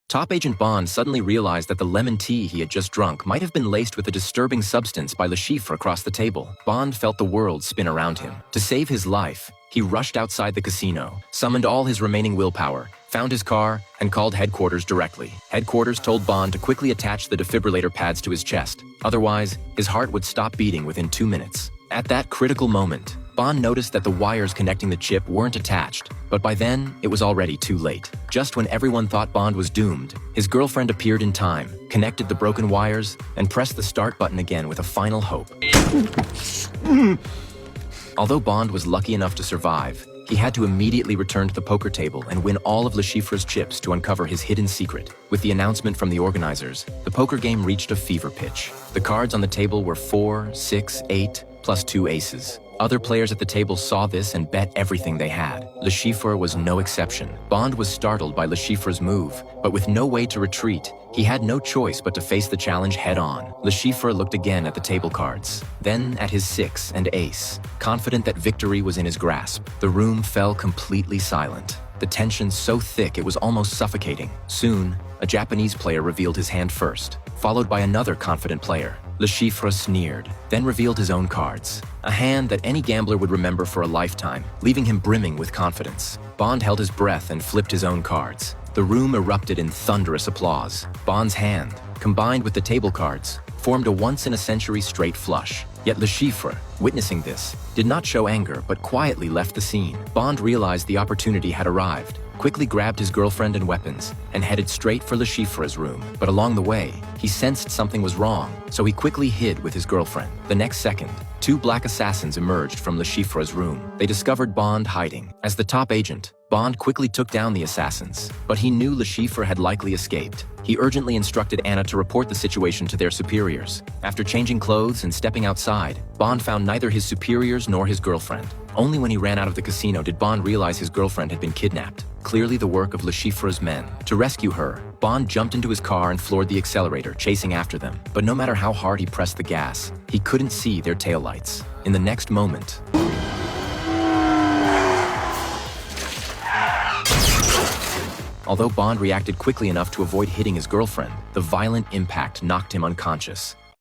Top Agent Bond suddenly realized that the lemon tea he had just drunk might have been laced with a disturbing substance by Le Chiffre across the table. Bond felt the world spin around him. To save his life, he rushed outside the casino, summoned all his remaining willpower, found his car, and called headquarters directly. Headquarters told Bond to quickly attach the defibrillator pads to his chest. Otherwise, his heart would stop beating within 2 minutes. At that critical moment, Bond noticed that the wires connecting the chip weren't attached, but by then, it was already too late. Just when everyone thought Bond was doomed, his girlfriend appeared in time, connected the broken wires, and pressed the start button again with a final hope. Although Bond was lucky enough to survive, he had to immediately return to the poker table and win all of Le Chiffre's chips to uncover his hidden secret. With the announcement from the organizers, the poker game reached a fever pitch. The cards on the table were 4, 6, 8, plus 2 aces. Other players at the table saw this and bet everything they had. Le Chiffre was no exception. Bond was startled by Le Chiffre's move, but with no way to retreat, he had no choice but to face the challenge head-on. Le Chiffre looked again at the table cards, then at his 6 and ace. Confident that victory was in his grasp, the room fell completely silent. The tension so thick it was almost suffocating. Soon, a Japanese player revealed his hand first, followed by another confident player. Le Chiffre sneered, then revealed his own cards. A hand that any gambler would remember for a lifetime, leaving him brimming with confidence. Bond held his breath and flipped his own cards. The room erupted in thunderous applause. Bond's hand, combined with the table cards, formed a once-in-a-century straight flush. Yet Le Chiffre, witnessing this, did not show anger but quietly left the scene. Bond realized the opportunity had arrived, quickly grabbed his girlfriend and weapons, and headed straight for Le Chiffre's room. But along the way, he sensed something was wrong, so he quickly hid with his girlfriend. The next second, 2 black assassins emerged from Le Chiffre's room. They discovered Bond hiding. As the top agent, Bond quickly took down the assassins, but he knew Le Chiffre had likely escaped. He urgently instructed Anna to report the situation to their superiors. After changing clothes and stepping outside, Bond found neither his superiors nor his girlfriend. Only when he ran out of the casino did Bond realize his girlfriend had been kidnapped, clearly the work of Le Chiffre's men. To rescue her, Bond jumped into his car and floored the accelerator, chasing after them. But no matter how hard he pressed the gas, he couldn't see their taillights. In the next moment, although Bond reacted quickly enough to avoid hitting his girlfriend, the violent impact knocked him unconscious.